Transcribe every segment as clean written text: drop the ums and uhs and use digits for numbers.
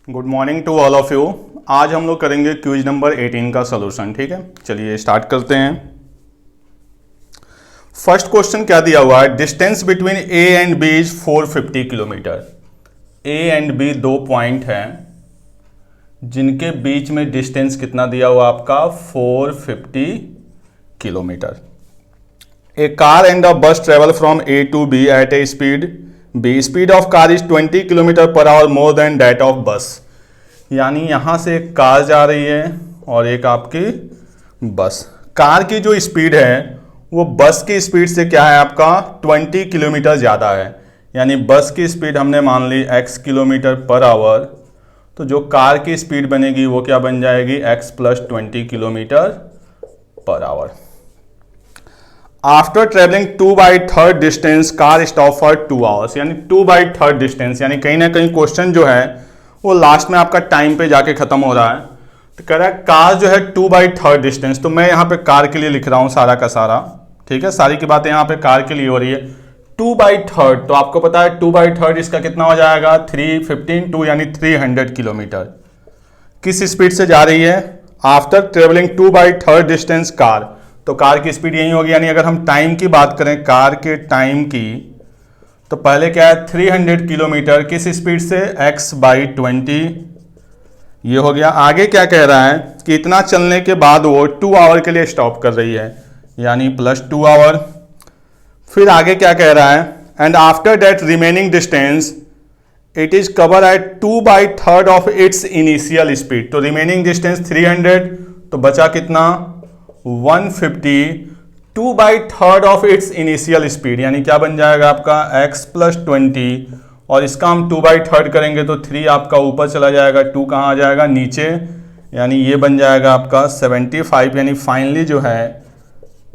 Good morning to all of you. आज हम लोग करेंगे क्विज नंबर 18 का सोल्यूशन। ठीक है, चलिए स्टार्ट करते हैं। फर्स्ट क्वेश्चन क्या दिया हुआ है? Distance between A and B is 450 kilometre. A and B दो पॉइंट हैं जिनके बीच में डिस्टेंस कितना दिया हुआ आपका? 450 kilometre. A car and a bus travel from A to B at a speed B. Speed of car is 20 kilometre per hour more than that of bus. यानी यहां से एक कार जा रही है और एक आपकी बस। कार की जो स्पीड है वो बस की स्पीड से क्या है आपका? 20 किलोमीटर ज़्यादा है। यानी बस की स्पीड हमने मान ली x किलोमीटर पर आवर, तो जो कार की स्पीड बनेगी वो क्या बन जाएगी? x plus 20 kilometre per our. After travelling 2/3 distance car stop for 2 hours. यानी 2/3 डिस्टेंस, यानी कहीं ना कहीं क्वेश्चन जो है वो लास्ट में आपका टाइम पे जाके खत्म हो रहा है। तो कह रहा है कार जो है 2/3 डिस्टेंस, तो मैं यहाँ पे कार के लिए लिख रहा हूँ सारा का सारा। ठीक है, सारी की बातें यहाँ पे कार के लिए हो रही है। 2/3, तो आपको पता है 2/3 इसका कितना हो जाएगा? 315 2 यानी 300 किलोमीटर। किस स्पीड से जा रही है? आफ्टर ट्रेवलिंग 2/3 डिस्टेंस कार, तो कार की स्पीड यही होगी। यानी अगर हम टाइम की बात करें, कार के टाइम की, तो पहले क्या है? 300 किलोमीटर किस स्पीड से? x/20। ये हो गया। आगे क्या कह रहा है कि इतना चलने के बाद वो 2 आवर के लिए स्टॉप कर रही है, यानी +2 आवर। फिर आगे क्या कह रहा है? And after that remaining distance it is cover at 2/3 of its initial speed. तो रिमेनिंग डिस्टेंस 300, तो बचा कितना? 150। 2/3 ऑफ इट्स इनिशियल स्पीड, यानी क्या बन जाएगा आपका? x प्लस 20, और इसका हम 2/3 करेंगे तो 3 आपका ऊपर चला जाएगा, 2 कहाँ आ जाएगा? नीचे। यानी ये बन जाएगा आपका 75। यानी फाइनली जो है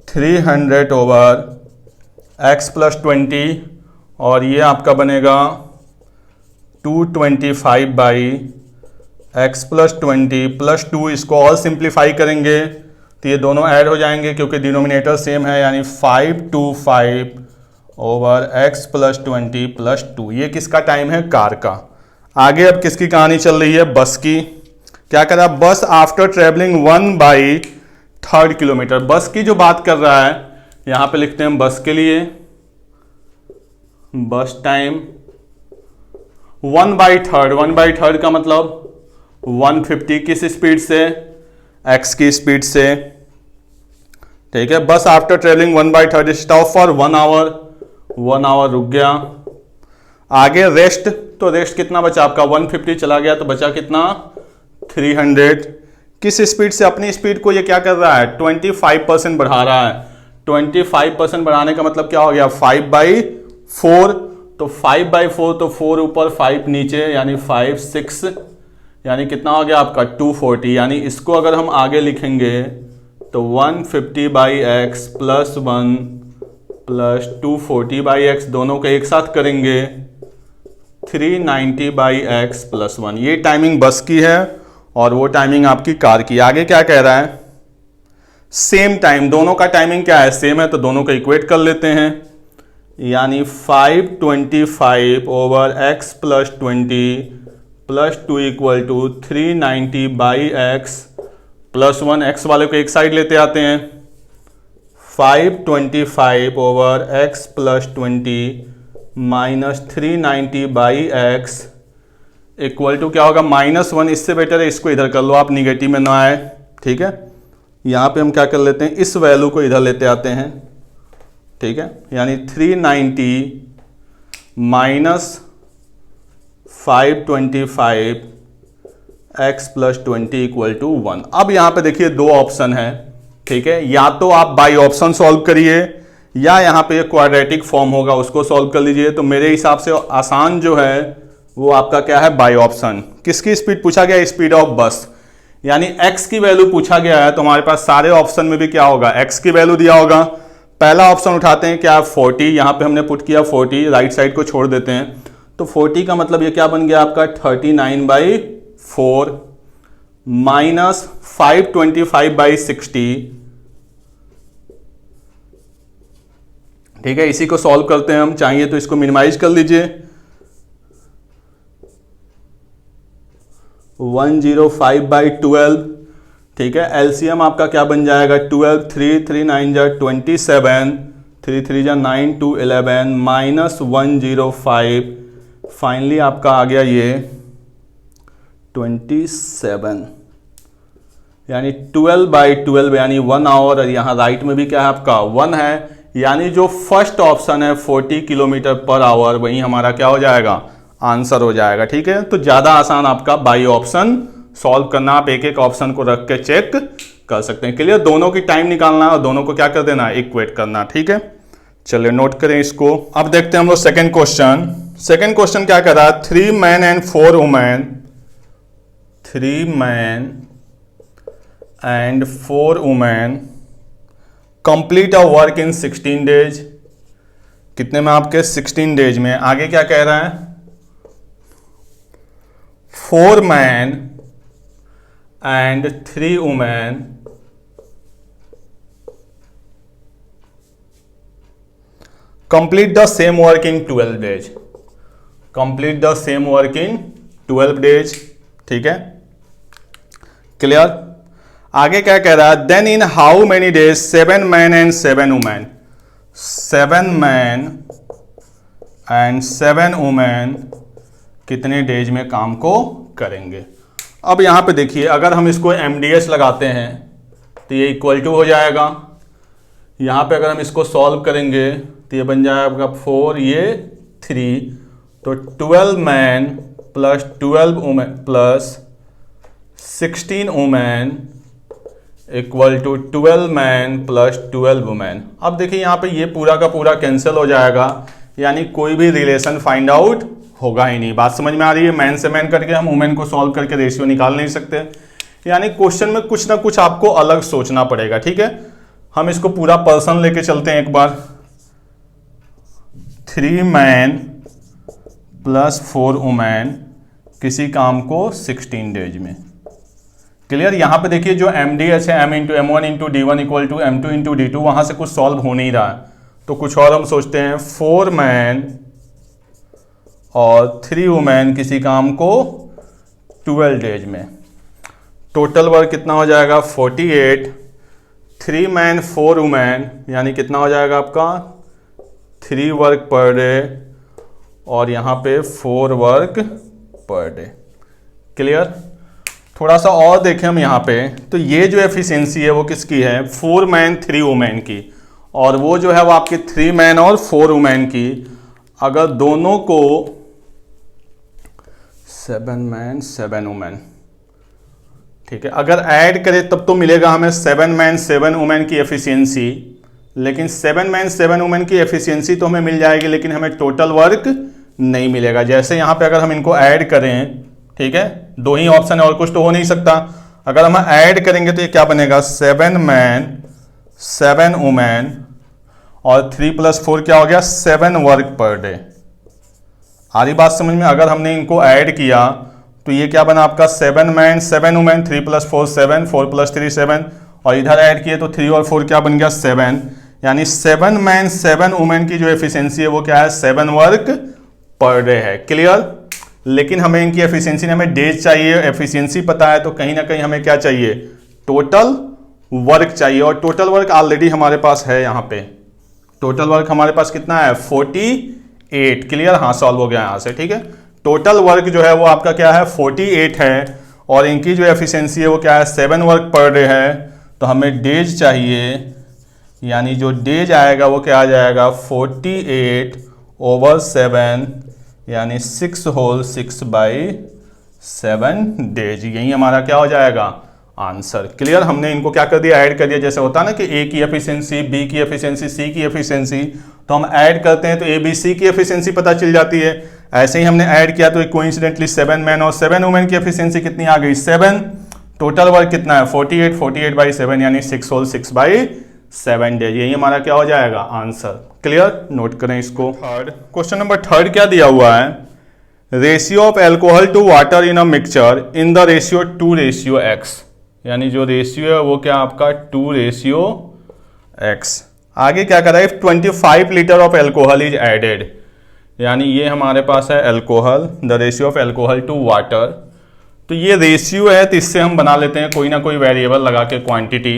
300 ओवर x प्लस 20, और ये आपका बनेगा 225 बाई x प्लस 20 प्लस 2। इसको और सिंप्लीफाई करेंगे तो ये दोनों ऐड हो जाएंगे क्योंकि डिनोमिनेटर सेम है, यानी 525 ओवर x प्लस 20 प्लस 2। ये किसका टाइम है? कार का। आगे अब किसकी कहानी चल रही है? बस की। क्या कर रहा है? Bus after travelling 1/3 kilometre. बस की जो बात कर रहा है, यहां पे लिखते हैं बस के लिए बस टाइम 1/3। 1/3 का मतलब 150 किस स्पीड से? x की स्पीड से। ठीक है, bus after travelling 1/3 stop for 1 hour. 1 hour रुक गया। आगे रेस्ट, तो रेस्ट कितना बचा आपका? 150 चला गया तो बचा कितना? 300। किस स्पीड से? अपनी स्पीड को ये क्या कर रहा है? 25% बढ़ा रहा है। 25% बढ़ाने का मतलब क्या हो गया? 5/4। तो 5/4, तो 4 ऊपर 5 नीचे, यानी 5 6, यानी कितना हो गया आपका? 240। यानी इसको अगर हम आगे लिखेंगे तो 150/x प्लस 1 प्लस 240/x, दोनों को एक साथ करेंगे 390/x प्लस 1। ये टाइमिंग बस की है और वो टाइमिंग आपकी कार की। आगे क्या कह रहा है? सेम टाइम, दोनों का टाइमिंग क्या है? सेम है, तो दोनों को इक्वेट कर लेते हैं। यानी 525 over x plus 20 plus 2 equal to 390/x plus 1। x वाले को एक साइड लेते आते हैं। 525 over x plus 20 minus 390/x equal to क्या होगा? -1। इससे बेटर है इसको इधर कर लो आप, निगेटिव में ना आए। ठीक है, यहां पे हम क्या कर लेते हैं? इस वैल्यू को इधर लेते आते हैं। ठीक है, यानी 390 minus 525 x plus 20 equal to 1। अब यहां पे देखिए दो ऑप्शन है। ठीक है, या तो आप बाई ऑप्शन सॉल्व करिए या यहां पे क्वाड्रेटिक फॉर्म होगा उसको सॉल्व कर लीजिए। तो मेरे हिसाब से आसान जो है वो आपका क्या है? By option. किसकी स्पीड पूछा गया? स्पीड ऑफ बस, यानी x की वैल्यू पूछा गया है। तो हमारे पास सारे ऑप्शन में भी क्या होगा? x की वैल्यू दिया होगा। पहला ऑप्शन उठाते हैं, क्या? 40। यहां पे हमने पुट किया 40, राइट साइड को छोड़ देते हैं। तो 40 का मतलब ये क्या बन गया आपका? 39/4 माइनस 525/60। ठीक है, इसी को सॉल्व करते हैं हम। चाहिए तो इसको मिनिमाइज कर लीजिए। 105/12, ठीक है। एलसीएम आपका क्या बन जाएगा 12, 3 3 9 जा 27, 3 3 जा 9 2 11 माइनस 105, फाइनली आपका आ गया ये 27, यानी 12/12 यानी 1 आवर। और यहाँ राइट में भी क्या है आपका 1 है, यानी जो फर्स्ट ऑप्शन है 40 किलोमीटर पर आवर वही हमारा क्या हो जाएगा आंसर हो जाएगा, ठीक है। तो ज़्यादा आसान आपका बाई ऑप्शन सॉल्व करना, आप एक एक ऑप्शन को रख के चेक कर सकते हैं। क्लियर, दोनों की टाइम निकालना और दोनों को क्या कर देना इक्वेट करना, ठीक है। चलिए नोट करें इसको। अब देखते हैं हम लोग सेकंड क्वेश्चन। सेकंड क्वेश्चन क्या कर रहा है, 3 men and 4 women, 3 men and 4 women complete a work in 16 days। कितने में आपके 16 days में। आगे क्या कह रहा है, 4 men and 3 women complete the same work in 12 days, complete the same work in 12 days, ठीक है। क्लियर। आगे क्या कह रहा है, then in how many days 7 men and 7 women, 7 men and 7 women कितने डेज में काम को करेंगे। अब यहां पे देखिए, अगर हम इसको MDS लगाते हैं तो ये इक्वल टू हो जाएगा। यहां पे अगर हम इसको सॉल्व करेंगे तो ये बन जाएगा 4, ये 3, तो 12 man plus 12 women plus 16 women equal to 12 man plus 12 women. अब देखिए यहाँ पे ये पूरा का पूरा कैंसिल हो जाएगा, यानी कोई भी रिलेशन फाइंड आउट होगा ही नहीं। बात समझ में आ रही है। मैन से मैन करके हम वुमेन को सॉल्व करके रेशियो निकाल नहीं सकते, यानी क्वेश्चन में कुछ ना कुछ आपको अलग सोचना पड़ेगा, ठीक है। हम इसको पूरा पर्सन लेके चलते हैं एक बार। 3 मैन प्लस 4 वुमेन किसी काम को 16 डेज में। क्लियर। यहां पे देखिए जो MDS है M into M1 into D1 equal to M2 into D2, वहां से कुछ सॉल्व हो नहीं रहा है, तो कुछ और हम सोचते हैं। 4 मैन और 3 वुमेन किसी काम को 12 डेज में। टोटल वर्क कितना हो जाएगा 48। 3 मैन 4 वुमेन यानी कितना हो जाएगा आपका 3 वर्क पर डे, और यहाँ पे 4 वर्क पर डे। क्लियर। थोड़ा सा और देखें हम यहाँ पे, तो ये जो एफिशिएंसी है वो किसकी है 4 मैन 3 वुमेन की, और वो जो है वो आपके 3 मैन और 4 वुमेन की। अगर दोनों को 7 मैन 7 वुमेन, ठीक है, अगर ऐड करें तब तो मिलेगा हमें 7 मैन 7 वुमेन की एफिशिएंसी, लेकिन 7 मैन 7 वुमेन की एफिशिएंसी तो हमें मिल जाएगी, लेकिन हमें टोटल वर्क नहीं मिलेगा। जैसे यहाँ पे अगर हम इनको ऐड करें, ठीक है, दो ही ऑप्शन है और कुछ तो हो नहीं सकता। अगर हम ऐड करेंगे तो ये क्या बनेगा 7 मैन 7 वुमेन और 3 + 4 क्या हो गया 7 वर्क पर डे। आ रही बात समझ में। अगर हमने इनको ऐड किया तो ये क्या बना आपका 7 मैन 7 वुमेन, 3 + 4 7, 4 + 3 7, और इधर ऐड किए तो 3 और 4 क्या बन गया 7, यानी 7 मैन 7 वुमेन की जो एफिशिएंसी है वो क्या है 7 वर्क पर डे है। क्लियर। लेकिन हमें इनकी एफिशिएंसी, हमें डेज चाहिए, एफिशिएंसी पता है, तो कहीं ना कहीं हमें क्या चाहिए टोटल वर्क चाहिए, और टोटल वर्क ऑलरेडी हमारे पास है। यहाँ पे टोटल वर्क हमारे पास कितना है 48। क्लियर। हाँ सॉल्व हो गया यहाँ से, ठीक है। टोटल वर्क जो है वो आपका क्या है 48 है, और इनकी जो एफिशिएंसी है वो क्या है 7 वर्क पर डे है। तो हमें डेज चाहिए, यानी जो डेज आएगा वो क्या आ जाएगा 48/7, यानी 6 होल 6/7 डेज। यही हमारा क्या हो जाएगा आंसर। क्लियर। हमने इनको क्या कर दिया ऐड कर दिया। जैसे होता है ना कि A की एफिशिएंसी, B की एफिशिएंसी, C की एफिशिएंसी, तो हम ऐड करते हैं तो ABC की एफिशिएंसी पता चल जाती है। ऐसे ही हमने ऐड किया तो कोइंसिडेंटली 7 मैन और 7 वुमेन की एफिशिएंसी कितनी आ गई 7। टोटल वर्क कितना है 48, 48/7 यानी 6 होल 6/7 डेज। यही हमारा क्या हो जाएगा आंसर। क्लियर। नोट करें इसको। थर्ड क्वेश्चन नंबर थर्ड क्या दिया हुआ है, ratio of alcohol to water in a mixture in the ratio 2:x, यानी जो रेशियो है वो क्या आपका 2:x। आगे क्या कर रहा है, if 25 litre of alcohol is added, यानी ये हमारे पास है alcohol, the ratio of alcohol to water तो ये रेशियो है, तो इससे हम बना लेते हैं कोई ना कोई वेरिएबल लगा के क्वांटिटी।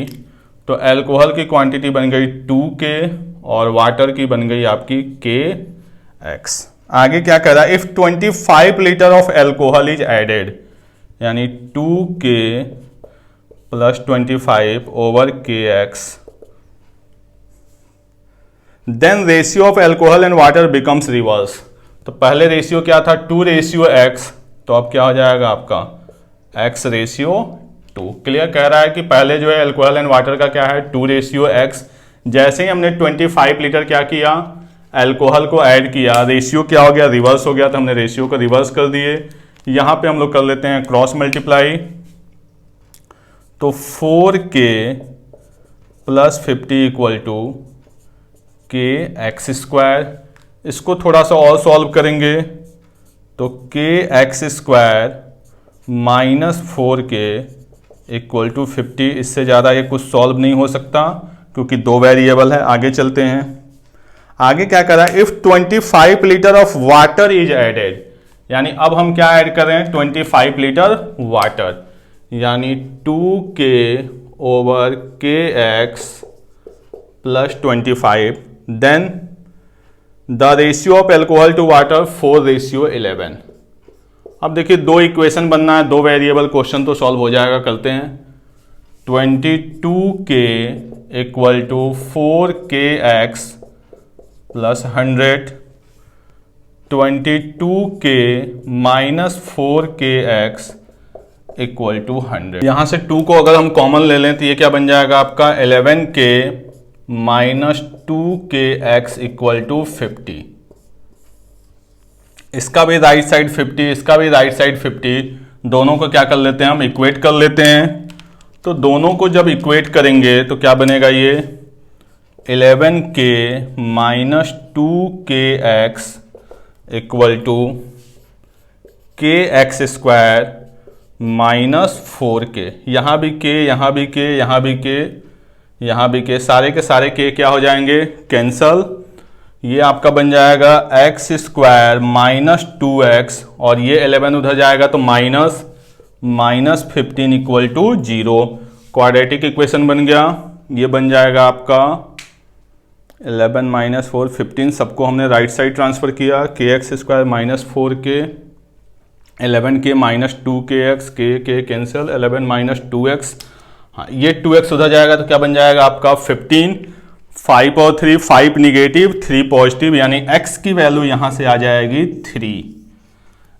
तो अल्कोहल की क्वांटिटी बन गई 2K और वाटर की बन गई आपकी KX। आगे क्या कह रहा है, if 25 litre of alcohol is added, यानी 2K plus 25 over KX, then ratio of alcohol and water becomes reverse. तो पहले रेशियो क्या था 2:X, तो अब क्या हो जाएगा आपका X/2। क्लियर कह रहा है कि पहले जो है अल्कोहल एंड वाटर का क्या है 2:X। जैसे ही हमने 25 लीटर क्या किया, अल्कोहल को ऐड किया, रेशियो क्या हो गया, रिवर्स हो गया, तो हमने रेशियो को रिवर्स कर दिए। यहाँ पे हम लोग कर लेते हैं क्रॉस मल्टीप्लाई, तो 4K plus 50 equal to KX²। इसको थोड़ा सा और सॉल्व करेंगे तो KX² minus 4K equal to 50। इससे ज़्यादा ये कुछ सॉल्व नहीं हो सकता क्योंकि दो वेरिएबल है। आगे चलते हैं, आगे क्या कर रहा है, if 25 litre of water is added, यानी अब हम क्या ऐड कर रहे हैं 25 लीटर वाटर, यानी 2K over KX plus 25, then the ratio of alcohol to water 4:11। अब देखिए दो इक्वेशन बनना है, दो वेरिएबल, क्वेश्चन तो सॉल्व हो जाएगा। करते हैं 22K equal to 4KX plus 100, 22K minus 4KX equal to 100। यहां से 2 को अगर हम कॉमन ले लें तो ये क्या बन जाएगा आपका 11K minus 2KX equal to 50। इसका भी राइट साइड 50, इसका भी राइट साइड 50, दोनों को क्या कर लेते हैं हम इक्वेट कर लेते हैं। तो दोनों को जब इक्वेट करेंगे तो क्या बनेगा, ये 11K minus 2KX equal to KX² minus 4K। यहाँ भी K, यहाँ भी K, यहाँ भी K, यहाँ भी K, सारे के सारे K क्या हो जाएंगे, कैंसल। ये आपका बन जाएगा X² माइनस 2X और ये 11 उधर जाएगा तो minus 15 equal to 0। Quadratic equation बन गया। ये बन जाएगा आपका 11 माइनस 4 15, सबको हमने राइट साइड ट्रांसफर किया। KX² minus 4K, 11K minus 2KX, K cancel, 11 minus 2X। हाँ, ये 2X उधर जाएगा तो क्या बन जाएगा आपका 15। 5 और 3, 5 निगेटिव 3 पॉजिटिव, यानी x की वैल्यू यहां से आ जाएगी 3।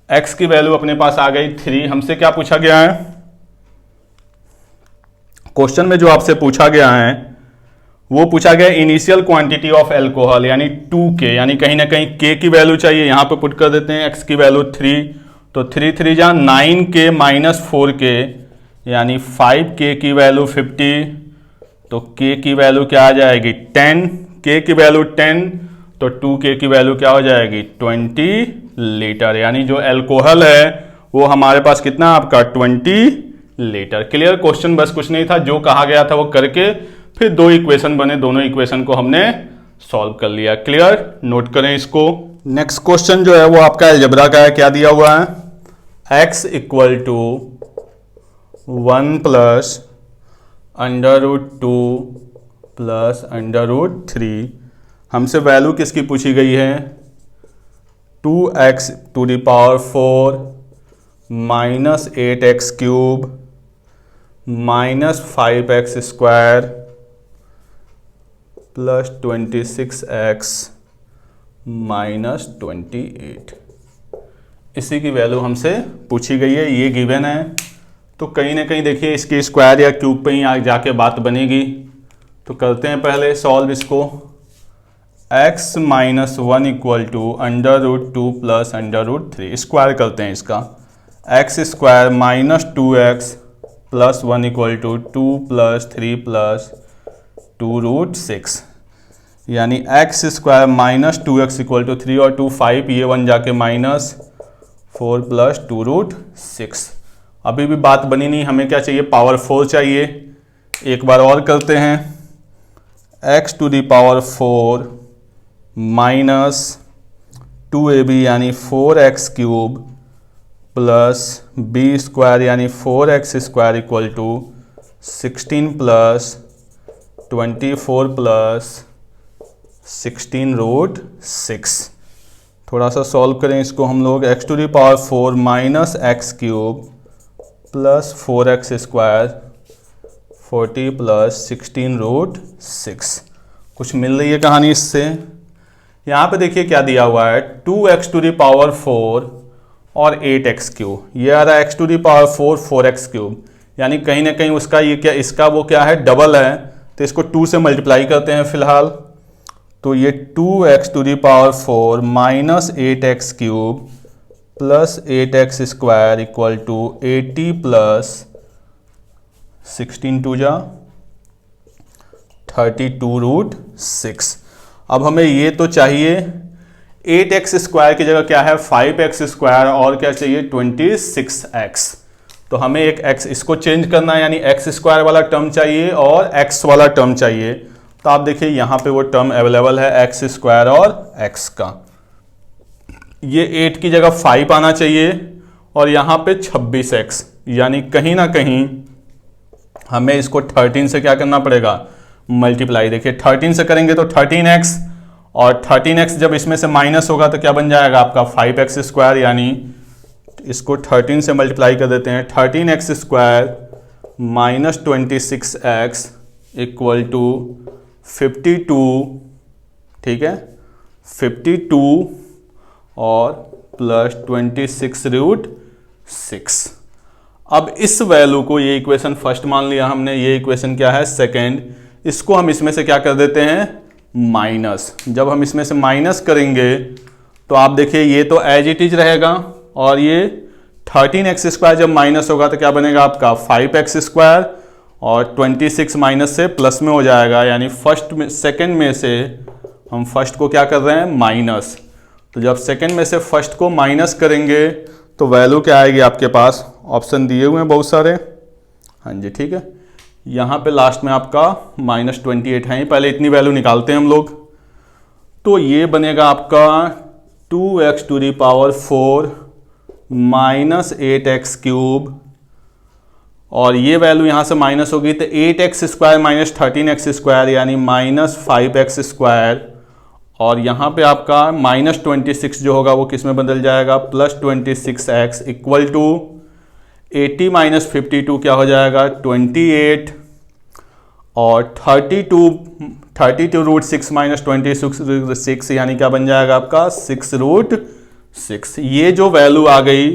x की वैल्यू अपने पास आ गई 3। हमसे क्या पूछा गया है, क्वेश्चन में जो आपसे पूछा गया है वो पूछा गया इनिशियल क्वांटिटी ऑफ अल्कोहल, यानी 2K, यानी कहीं ना कहीं K की वैल्यू चाहिए। यहां पे पुट कर देते हैं x की वैल्यू 3, तो 3 3 जा 9K माइनस 4K, यानी 5K की वैल्यू 50, तो K की वैल्यू क्या आ जाएगी 10, K की वैल्यू 10, तो 2K की वैल्यू क्या हो जाएगी 20 लीटर, यानी जो अल्कोहल है वो हमारे पास कितना आपका 20 लीटर। क्लियर, क्वेश्चन बस कुछ नहीं था, जो कहा गया था वो करके फिर दो इक्वेशन बने, दोनों इक्वेशन को हमने सॉल्व कर लिया। क्लियर, नोट करें इसको। नेक्स्ट क्वेश्चन जो है वो आपका अलजेब्रा का है। क्या दिया हुआ है, x equal to 1 plus √2 plus √3। हमसे वैल्यू किसकी पूछी गई है, 2x to the power 4 minus 8x³ minus 5x² plus 26x minus 28। इसी की वैल्यू हमसे पूछी गई है, ये गिवन है। तो कहीं ना कहीं देखिए इसके स्क्वायर या क्यूब पे ही जाके बात बनेगी। तो करते हैं पहले सॉल्व इसको। x minus 1 equal to √2 plus √3, square करते हैं इसका। x² minus 2x plus 1 equal to 2 plus 3 plus 2√6, यानी x² minus 2x equal to 3 और 2 5, ये 1 जाके माइनस 4 प्लस 2√6। अभी भी बात बनी नहीं, हमें क्या चाहिए, पावर 4 चाहिए। एक बार और करते हैं, x to the power 4 minus 2ab यानी 4x³ प्लस बी स्क्वायर यानी 4x square equal to 16 plus 24 plus 16 root 6। थोड़ा सा सॉल्व करें इसको हम लोग। x to the power 4 minus x cube plus 4x square 40 plus 16 root 6। कुछ मिल रही है कहानी इससे। यहाँ पे देखिए क्या दिया हुआ है, 2x टू द पावर 4 और 8x क्यूब। ये आ रहा है x to the power 4 4x cube, यानी कहीं ना कहीं उसका ये क्या, इसका वो क्या है, डबल है, तो इसको 2 से मल्टीप्लाई करते हैं फिलहाल। तो ये 2x to the power 4 minus 8x cube plus 8x square equal to 80 plus 16 to जा 32 रूट 6। अब हमें ये तो चाहिए 8x स्क्वायर की जगह क्या है 5x स्क्वायर, और क्या चाहिए 26x। तो हमें एक x इसको चेंज करना है, यानी x स्क्वायर वाला टर्म चाहिए और x वाला टर्म चाहिए। तो आप देखिए यहाँ पे वो टर्म अवेलेबल है x स्क्वायर और x का। ये 8 की जगह 5 आना चाहिए और यहाँ पे 26x, यानी कहीं ना कहीं हमें इसको 13 से क्या करना पड़ेगा, मल्टीप्लाई। देखिए 13 से करेंगे तो 13x, और 13x जब इसमें से माइनस होगा तो क्या बन जाएगा आपका 5x स्क्वायर, यानी इसको 13 से मल्टीप्लाई कर देते हैं। 13x square minus 26x equal to 52, ठीक है 52 और प्लस 26 रूट 6। अब इस वैल्यू को, ये इक्वेशन फर्स्ट मान लिया हमने, ये इक्वेशन क्या है सेकेंड, इसको हम इसमें से क्या कर देते हैं माइनस। जब हम इसमें से माइनस करेंगे तो आप देखिए ये तो एज इट इज रहेगा, और ये 13x स्क्वायर जब माइनस होगा तो क्या बनेगा आपका 5x स्क्वायर, और 26 माइनस से प्लस में हो जाएगा, यानी फर्स्ट में सेकेंड में से हम फर्स्ट को क्या कर रहे हैं माइनस। तो जब सेकेंड में से फर्स्ट को माइनस करेंगे तो वैल्यू क्या आएगी आपके पास, ऑप्शन दिए हुए हैं बहुत सारे, हाँ जी ठीक है। यहाँ पे लास्ट में आपका -28 है, पहले इतनी वैल्यू निकालते हैं हम लोग। तो ये बनेगा आपका 2x to the power 4 minus 8x cube, और ये वैल्यू यहाँ से माइनस होगी तो 8x square minus 13x square, यानी माइनस 5x स्क्वायर, और यहाँ पे आपका -26 जो होगा वो किस में बदल जाएगा plus 26x equal to 80 minus 52 क्या हो जाएगा 28, और 32 रूट 6 माइनस 26 यानी क्या बन जाएगा आपका 6 रूट 6। ये जो वैल्यू आ गई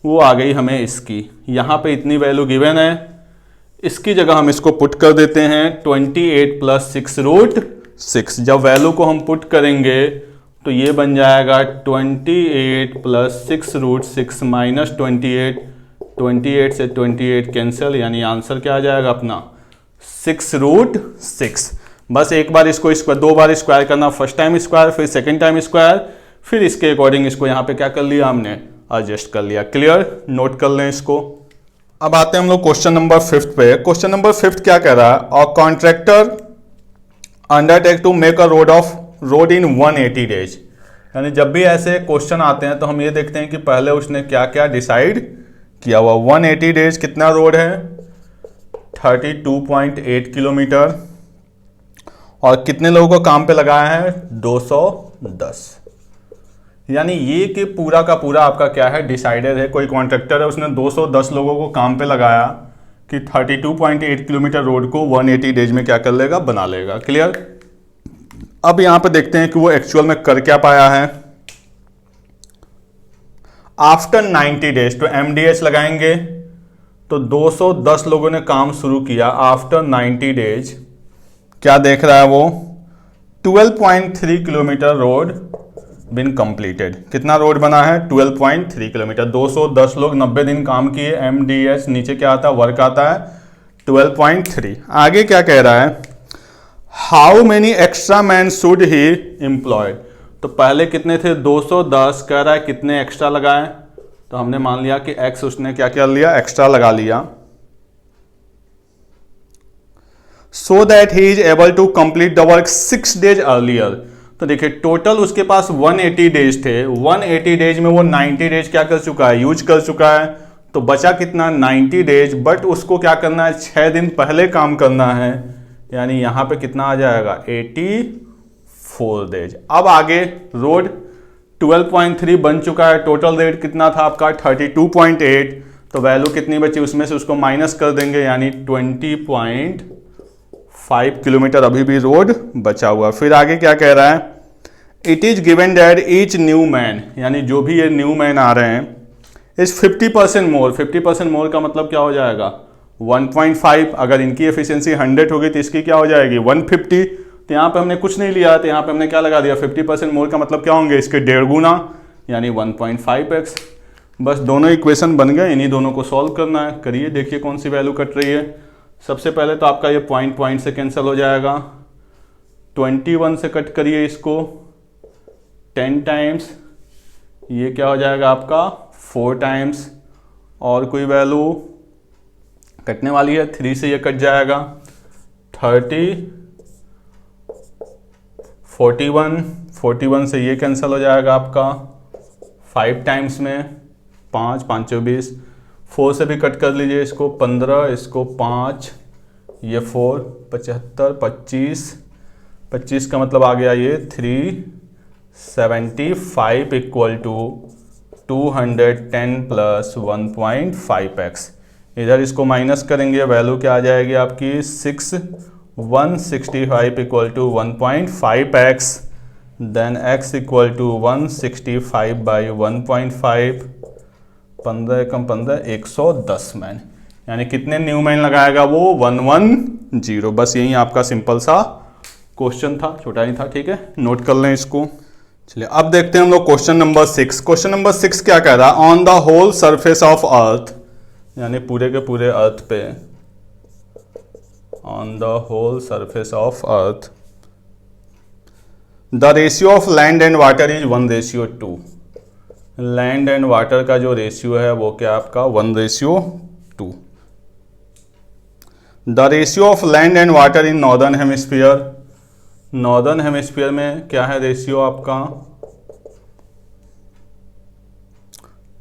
वो आ गई हमें इसकी, यहाँ पे इतनी वैल्यू गिवन है, इसकी जगह हम इसको पुट कर देते हैं 28 प्लस 6 रूट 6। जब वैल्यू को हम पुट करेंगे तो ये बन जाएगा 28 प्लस 6 रूट 6 माइनस 28 से 28 कैंसिल, यानी आंसर क्या आ जाएगा अपना 6 रूट 6। बस एक बार इसको स्क्वायर, 2 बार स्क्वायर करना, फर्स्ट टाइम स्क्वायर फिर सेकेंड टाइम स्क्वायर, फिर इसके अकॉर्डिंग इसको यहाँ पे क्या कर लिया हमने एडजस्ट कर लिया। क्लियर, नोट कर लें इसको। अब आते हैं हम लोग क्वेश्चन नंबर 5 पे। क्वेश्चन नंबर 5 क्या कह रहा है, और contractor undertake to make a road in 180 days. यानी जब भी ऐसे क्वेश्चन आते हैं तो हम ये देखते हैं कि पहले उसने क्या क्या डिसाइड किया हुआ। 180 डेज कितना रोड है 32.8 किलोमीटर, और कितने लोगों को काम पे लगाया है 210। यानी ये कि पूरा का पूरा आपका क्या है डिसाइडेड है। कोई कॉन्ट्रैक्टर है उसने 210 लोगों को काम पे लगाया कि 32.8 किलोमीटर रोड को 180 डेज में क्या कर लेगा, बना लेगा। क्लियर। अब यहां पे देखते हैं कि वो एक्चुअल में कर क्या पाया है। आफ्टर 90 डेज तो MDH लगाएंगे, तो 210 लोगों ने काम शुरू किया। आफ्टर 90 डेज क्या देख रहा है वो 12.3 किलोमीटर रोड बिन कंप्लीटेड। कितना रोड बना है 12.3 किलोमीटर। 210 लोग 90 दिन काम किए, MDH नीचे क्या आता है वर्क आता है 12.3। आगे क्या कह रहा है, how many extra man should he employed. तो पहले कितने थे 210, कह रहा है कितने एक्स्ट्रा लगाए, तो हमने मान लिया कि X उसने क्या क्या लिया एक्स्ट्रा लगा लिया। So that he is able to complete the work 6 days earlier. तो देखिए टोटल उसके पास 180 डेज थे, 180 डेज में वो 90 डेज क्या कर चुका है, यूज कर चुका है। तो बचा कितना, 90 डेज, बट उसको क्या करना है, 6 दिन पहले काम करना है, यानी यहाँ पे कितना आ जाएगा, 84 डेज। अब आगे रोड 12.3 बन चुका है, टोटल रेट कितना था आपका 32.8, तो वैल्यू कितनी बची, उसमें से उसको माइनस कर देंगे, यानी 20.5 किलोमीटर अभी भी रोड बचा हुआ। फिर आगे क्या कह रहा है, it is given that each new man, यानी जो भी ये न्यू मैन आ रहे हैं, इज 50% मोर। 50% मोर का मतलब क्या हो जाएगा, 1.5। अगर इनकी एफिशिएंसी 100 होगी तो इसकी क्या हो जाएगी, 150। तो यहाँ पे हमने कुछ नहीं लिया, तो यहाँ पे हमने क्या लगा दिया, 50% मोर का मतलब क्या होंगे, इसके 1.5 गुना, यानी 1.5x। बस दोनों इक्वेशन बन गए, इन्हीं दोनों को सॉल्व करना है। करिए, देखिए कौन सी वैल्यू कट रही है। सबसे पहले तो आपका ये पॉइंट से कैंसिल हो जाएगा, 21 से कट करिए इसको 10 टाइम्स, ये क्या हो जाएगा आपका 4 टाइम्स, और कोई वैल्यू कटने वाली है, 3 से ये कट जाएगा, 30, 41 से ये कैंसिल हो जाएगा आपका 5 टाइम्स में, 5 5 24, 4 से भी कट कर लीजिए इसको, 15, इसको 5, ये 4, 75, 25 का मतलब आ गया ये 375 इक्वल टू 210 प्लस 1.5x। इधर इसको माइनस करेंगे, वैल्यू क्या आ जाएगी आपकी 165 equal to 1.5x, then x equal to 165 by 1.5, 15 Ekam 15, 110 man, यानी कितने न्यू मैन लगाएगा वो, 110। बस यही आपका सिंपल सा क्वेश्चन था, छोटा ही था, ठीक है, नोट कर लें इसको। चलिए अब देखते हैं हम लोग क्वेश्चन नंबर 6। क्वेश्चन नंबर 6 क्या कह रहा है, on the whole surface of earth, यानी पूरे के पूरे अर्थ पे, on the whole surface of earth, the ratio of land and water is 1:2। Land and water का जो रेशियो है वो क्या आपका 1:2। The ratio of land and water in northern hemisphere, northern hemisphere में क्या है रेशियो आपका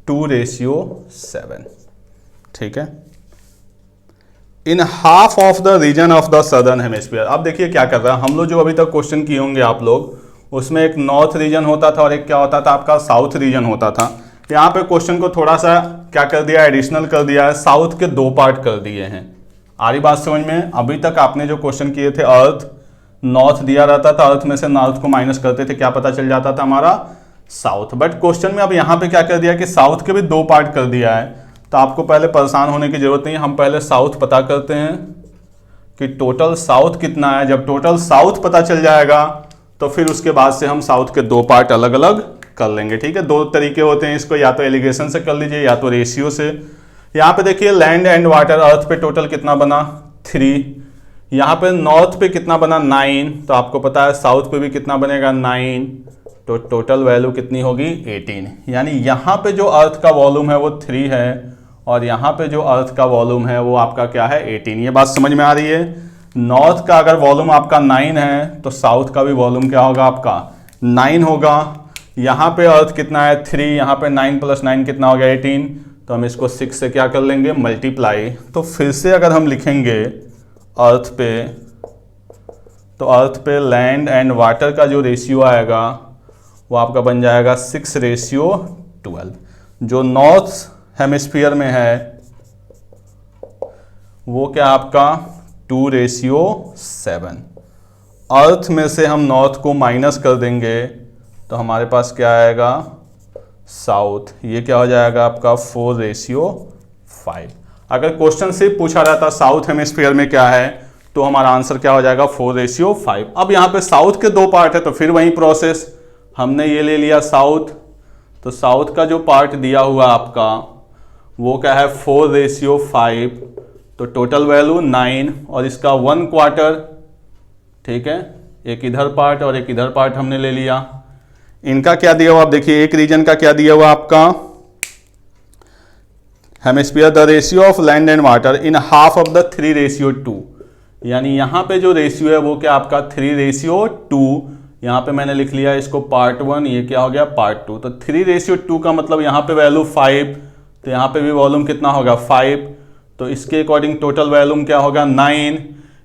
2:7, ठीक है। In half of the region of the southern hemisphere, अब देखिए क्या कर रहा है, हम लोग जो अभी तक क्वेश्चन किए होंगे आप लोग, उसमें एक नॉर्थ रीजन होता था और एक क्या होता था आपका साउथ रीजन होता था। यहाँ पे क्वेश्चन को थोड़ा सा क्या कर दिया, एडिशनल कर दिया है, साउथ के 2 पार्ट कर दिए हैं। आ रही बात समझ में। अभी तक आपने जो क्वेश्चन किए थे, अर्थ नॉर्थ दिया रहता था, अर्थ में से नॉर्थ को माइनस करते थे, क्या पता चल जाता था हमारा साउथ। बट क्वेश्चन में अब यहाँ पे क्या कर दिया कि साउथ के भी 2 पार्ट कर दिया है, तो आपको पहले परेशान होने की जरूरत नहीं है। हम पहले साउथ पता करते हैं कि टोटल साउथ कितना है। जब टोटल साउथ पता चल जाएगा तो फिर उसके बाद से हम साउथ के 2 पार्ट अलग अलग कर लेंगे, ठीक है। 2 तरीके होते हैं इसको, या तो एलिगेशन से कर लीजिए या तो रेशियो से। यहाँ पे देखिए लैंड एंड वाटर, अर्थ पे टोटल कितना बना 3, यहाँ पे नॉर्थ पे कितना बना 9, तो आपको पता है साउथ पे भी कितना बनेगा 9, तो टोटल वैल्यू कितनी होगी 18। यानी यहाँ पे जो अर्थ का वॉल्यूम है वो 3 है, और यहाँ पे जो अर्थ का वॉल्यूम है वो आपका क्या है 18। ये बात समझ में आ रही है। नॉर्थ का अगर वॉल्यूम आपका 9 है तो साउथ का भी वॉल्यूम क्या होगा आपका 9 होगा। यहाँ पे अर्थ कितना है 3, यहाँ पे 9 + 9 कितना हो गया 18, तो हम इसको 6 से क्या कर लेंगे मल्टीप्लाई। तो फिर से अगर हम लिखेंगे अर्थ पे, तो अर्थ पे लैंड एंड वाटर का जो रेशियो आएगा वो आपका बन जाएगा 6:12। जो नॉर्थ हेमिस्फीयर में है वो क्या आपका 2:7। अर्थ में से हम नॉर्थ को माइनस कर देंगे तो हमारे पास क्या आएगा साउथ, ये क्या हो जाएगा आपका 4:5। अगर क्वेश्चन से पूछा रहता साउथ हेमिस्फीयर में क्या है तो हमारा आंसर क्या हो जाएगा 4:5। अब यहाँ पे साउथ के 2 पार्ट है तो फिर वही प्रोसेस, हमने ये ले लिया साउथ, तो साउथ का जो पार्ट दिया हुआ आपका वो क्या है 4:5, तो टोटल वैल्यू 9 और इसका 1/4, ठीक है। एक इधर पार्ट और एक इधर पार्ट हमने ले लिया। इनका क्या दिया हुआ आप देखिए, एक रीजन का क्या दिया हुआ आपका hemisphere, the ratio of land and water in half of the 3:2, यानी यहां पे जो रेशियो है वो क्या आपका 3:2, यहाँ पे मैंने लिख लिया इसको पार्ट 1, ये क्या हो गया पार्ट 2। तो 3:2 का मतलब यहाँ पे वैल्यू 5, तो यहाँ पे भी वॉल्यूम कितना होगा 5, तो इसके अकॉर्डिंग टोटल वॉल्यूम क्या होगा 9।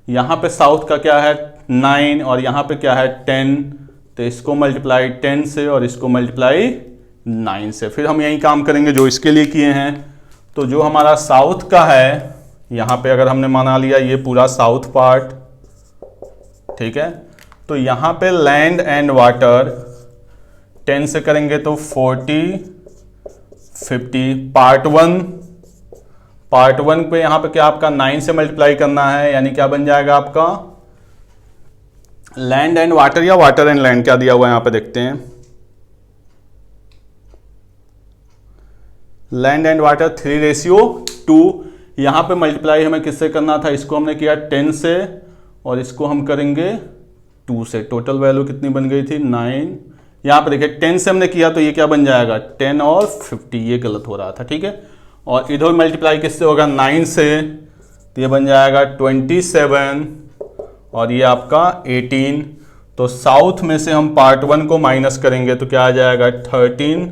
यहाँ पे साउथ का क्या है 9 और यहाँ पे क्या है 10, तो इसको मल्टीप्लाई 10 से और इसको मल्टीप्लाई 9 से। फिर हम यही काम करेंगे जो इसके लिए किए हैं। तो जो हमारा साउथ का है, यहाँ पे अगर हमने माना लिया ये पूरा साउथ पार्ट, ठीक है, तो यहाँ पे लैंड एंड वाटर 10 से करेंगे तो 40, 50। पार्ट 1 पे यहाँ पे क्या आपका 9 से मल्टीप्लाई करना है, यानी क्या बन जाएगा आपका लैंड एंड वाटर या वाटर एंड लैंड, क्या दिया हुआ है यहाँ पे देखते हैं। Land and water 3:2। यहाँ पे मल्टीप्लाई हमें किससे करना था, इसको हमने किया 10 से और इसको हम करेंगे 2 से। टोटल वैल्यू कितनी बन गई थी 9। यहाँ पे देखिए 10 से हमने किया तो ये क्या बन जाएगा 10 और 50, ये गलत हो रहा था, ठीक है। और इधर मल्टीप्लाई किससे होगा 9 से, तो ये बन जाएगा 27 और ये आपका 18। तो साउथ में से हम पार्ट 1 को माइनस करेंगे तो क्या आ जाएगा 13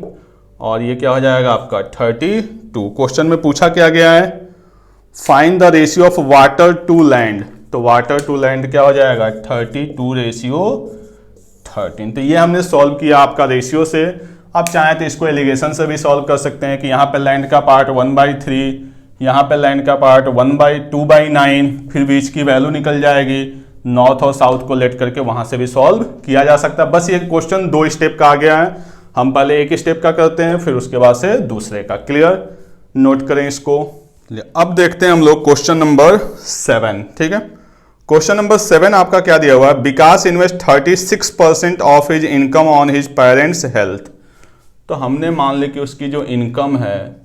और ये क्या हो जाएगा आपका 32। क्वेश्चन में पूछा क्या गया है, find the ratio of water to land. तो वाटर टू लैंड क्या हो जाएगा 32:13। तो ये हमने सॉल्व किया आपका रेशियो से। आप चाहें तो इसको एलिगेशन से भी सॉल्व कर सकते हैं कि यहाँ पे लैंड का पार्ट 1/3, यहाँ पे लैंड का पार्ट 1/2/9, फिर बीच की वैल्यू निकल जाएगी। नॉर्थ और साउथ को लेट करके वहां से भी सॉल्व किया जा सकता है। बस ये क्वेश्चन 2 स्टेप का आ गया है, हम पहले एक स्टेप का करते हैं फिर उसके बाद से दूसरे का। क्लियर, नोट करें इसको। अब देखते हैं हम लोग क्वेश्चन नंबर 7, ठीक है। क्वेश्चन नंबर 7 आपका क्या दिया हुआ है, Vikas invest 36% of his income on his parents health. तो हमने मान लिया कि उसकी जो इनकम है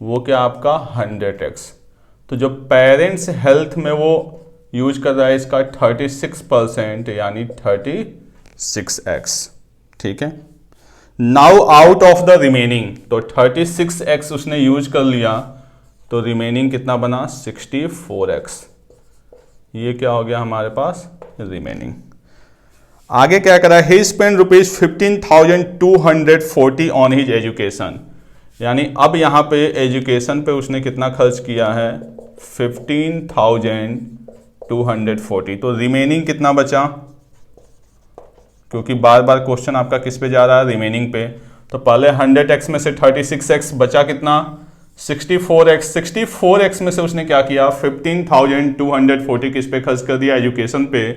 वो क्या आपका 100x, तो जो पेरेंट्स हेल्थ में वो यूज कर रहा है इसका 36% यानी 36x, ठीक है। Now out of the remaining, तो 36x उसने यूज कर लिया तो रिमेनिंग कितना बना 64x। ये क्या हो गया हमारे पास रिमेनिंग। आगे क्या करा, ही स्पेंड ₹15,240 ऑन हिज एजुकेशन, यानी अब यहाँ पे एजुकेशन पे उसने कितना खर्च किया है 15,240। तो रिमेनिंग कितना बचा, क्योंकि बार बार क्वेश्चन आपका किस पे जा रहा है रिमेनिंग पे। तो पहले 100x में से 36x बचा कितना 64x। 64x में से उसने क्या किया 15,240 किस पे खर्च कर दिया एजुकेशन पे,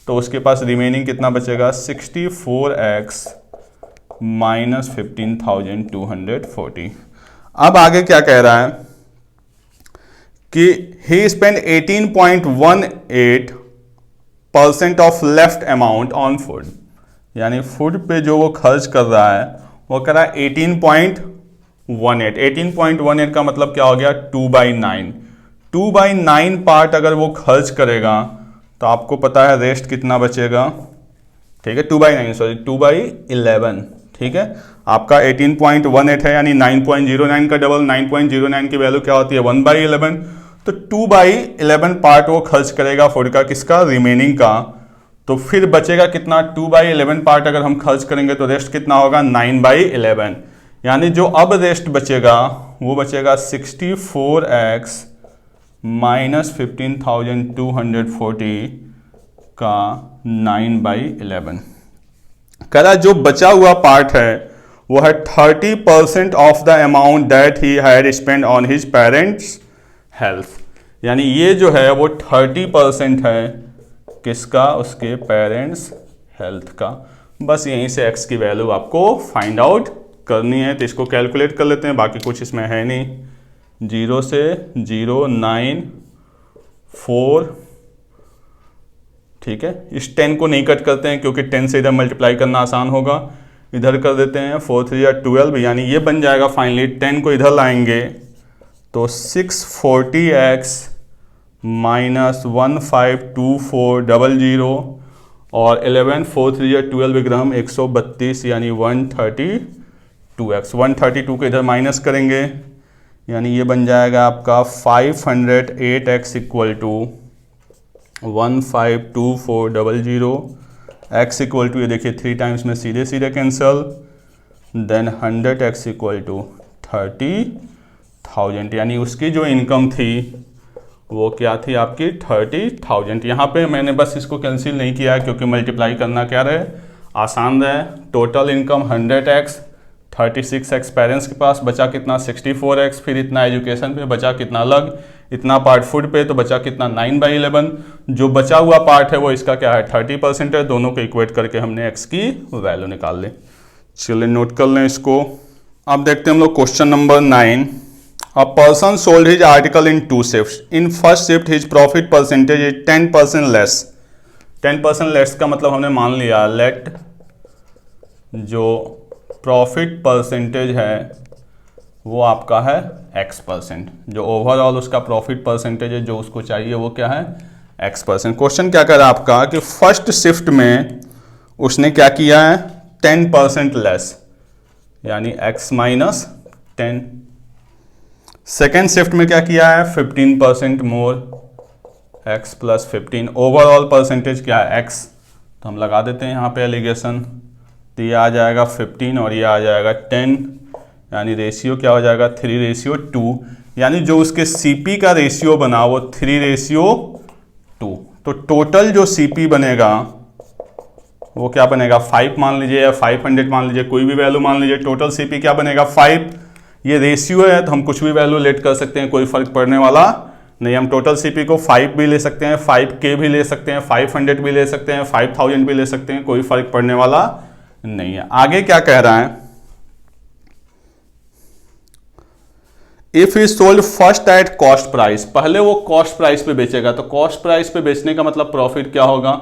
तो उसके पास रिमेनिंग कितना बचेगा 64x माइनस 15,240। अब आगे क्या कह रहा है कि he spend 18.18% of left amount on food, यानी फूड पे जो वो खर्च कर रहा है वो कर रहा है 18.18। 18.18 का मतलब क्या हो गया 2/9। 2/9 पार्ट अगर वो खर्च करेगा तो आपको पता है रेस्ट कितना बचेगा, ठीक है 2/9 सॉरी 2/11, ठीक है। आपका 18.18 है यानी 9.09 का डबल, 9.09 की वैल्यू क्या होती है 1/11। तो 2/11 पार्ट वो खर्च करेगा फूड का, किसका रिमेनिंग का। तो फिर बचेगा कितना 2/11 पार्ट अगर हम खर्च करेंगे तो रेस्ट कितना होगा 9/11, यानी जो अब रेस्ट बचेगा वो बचेगा 64x माइनस 15,240 का 9/11। करा जो बचा हुआ पार्ट है वो है 30% of the amount that he had spend on his parents health, यानी ये जो है वो 30% है किसका उसके पेरेंट्स हेल्थ का। बस यहीं से x की वैल्यू आपको फाइंड आउट करनी है, तो इसको कैलकुलेट कर लेते हैं, बाकी कुछ इसमें है नहीं। 0 से 0 9 4, ठीक है। इस 10 को नहीं कट करते हैं क्योंकि 10 से इधर मल्टीप्लाई करना आसान होगा, इधर कर देते हैं 4 3 12, यानी ये बन जाएगा फाइनली 10 को इधर लाएंगे तो 640x माइनस 152400 और 11 4 3 12 ग्राम 132 यानी 132x। 132 को इधर माइनस करेंगे यानी ये बन जाएगा आपका 508x equal to 152400 x equal to, ये देखिए 3 टाइम्स में सीधे सीधे cancel, then 100x equal to 30,000, यानी उसकी जो इनकम थी वो क्या थी आपकी 30,000। यहाँ पे मैंने बस इसको कैंसिल नहीं किया है क्योंकि मल्टीप्लाई करना क्या रहे, आसान रहे। Total income 100x, 36x parents के पास, बचा कितना 64x, फिर इतना एजुकेशन पे बचा कितना अलग, इतना पार्ट फूड पे, तो बचा कितना 9/11। जो बचा हुआ पार्ट है वो इसका क्या है 30% है। दोनों को इक्वेट करके हमने x की वैल्यू निकाल ली। चलिए नोट कर लें इसको। अब देखते हैं हम लोग question number 9। A person sold his article in 2 shifts. In first shift his profit percentage is 10% less. 10% less का मतलब हमने मान लिया लेट जो प्रॉफिट परसेंटेज है वो आपका है x%, जो ओवरऑल उसका प्रॉफिट परसेंटेज है जो उसको चाहिए वो क्या है x%। क्वेश्चन क्या कर रहा है आपका कि फर्स्ट शिफ्ट में उसने क्या किया है 10% लेस, यानी x माइनस 10। सेकेंड शिफ्ट में क्या किया है 15% मोर, x प्लस 15। ओवरऑल परसेंटेज क्या है x, तो हम लगा देते हैं यहाँ पे एलिगेशन। तो ये आ जाएगा 15 और ये आ जाएगा 10, यानी रेशियो क्या हो जाएगा 3:2, यानी जो उसके सीपी का रेशियो बना वो 3:2। तो टोटल जो सीपी बनेगा वो क्या बनेगा 5 मान लीजिए या 500 मान लीजिए, कोई भी वैल्यू मान लीजिए। टोटल सीपी क्या बनेगा 5। ये रेशियो है तो हम कुछ भी वैल्यू लेट कर सकते हैं, कोई फर्क पड़ने वाला नहीं। हम टोटल सीपी को 5 भी ले सकते हैं, 5K भी ले सकते हैं, 500 भी ले सकते हैं, 5000 भी ले सकते हैं, कोई फर्क पड़ने वाला नहीं है। आगे क्या कह रहा है, if he sold first at cost price, पहले वो कॉस्ट प्राइस पे बेचेगा, तो कॉस्ट प्राइस पे बेचने का मतलब प्रॉफिट क्या होगा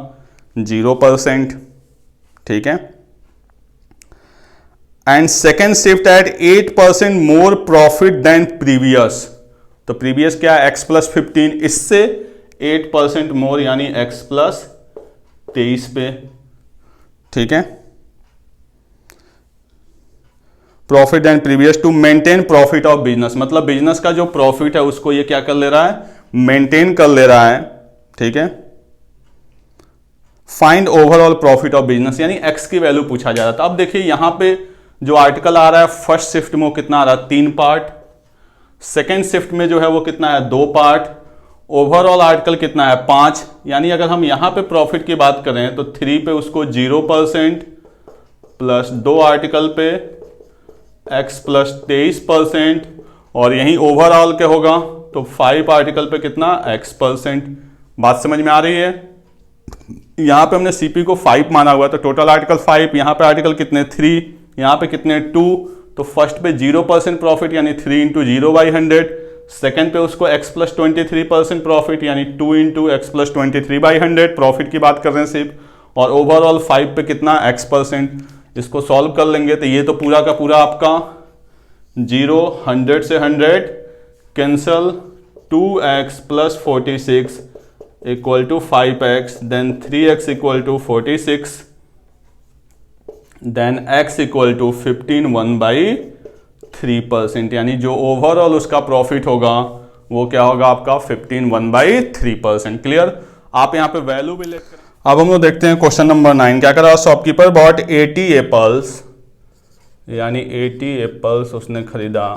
0%, ठीक है। And second shift at 8% more profit than previous, तो प्रीवियस क्या है x प्लस 15, इससे 8% मोर यानी x प्लस 23 पे, ठीक है। Profit and previous to maintain profit of business, मतलब बिजनेस का जो प्रॉफिट है उसको ये क्या कर ले रहा है मेंटेन कर ले रहा है, ठीक है। Find overall profit of business, यानी x की वैल्यू पूछा जा रहा था। अब देखिए यहां पे जो आर्टिकल आ रहा है फर्स्ट शिफ्ट में वो कितना आ रहा है 3 पार्ट, सेकेंड शिफ्ट में जो है वो कितना है 2 पार्ट, ओवरऑल आर्टिकल कितना है 5। यानी अगर हम यहां पे प्रॉफिट की बात करें तो 3 पे उसको 0% प्लस 2 आर्टिकल पे x प्लस 23%, और यही ओवरऑल क्या होगा तो 5 आर्टिकल पे कितना x%। बात समझ में आ रही है। यहां पे हमने सीपी को 5 माना हुआ, तो टोटल आर्टिकल 5, यहां पे आर्टिकल कितने 3, यहां पे कितने 2, तो फर्स्ट पे 0% प्रॉफिट यानी 3 × 0/100, सेकेंड पे उसको x प्लस 23% प्रॉफिट यानी 2 × x प्लस 23/100 प्रॉफिट की बात कर रहे हैं सिर्फ, और ओवरऑल 5 पे कितना x%। इसको सॉल्व कर लेंगे तो ये तो पूरा का पूरा आपका 0, 100 से 100 cancel, 2x plus 46 equal to 5x, then 3x equal to 46, then x equal to 15 1/3%, यानी जो ओवरऑल उसका प्रॉफिट होगा वो क्या होगा आपका 15 1/3%। क्लियर। आप यहां पे वैल्यू भी लेट करें। अब हम लोग देखते हैं क्वेश्चन नंबर 9 क्या कर रहा है। शॉपकीपर बॉट 80 एप्पल्स, यानी 80 एप्पल्स उसने खरीदा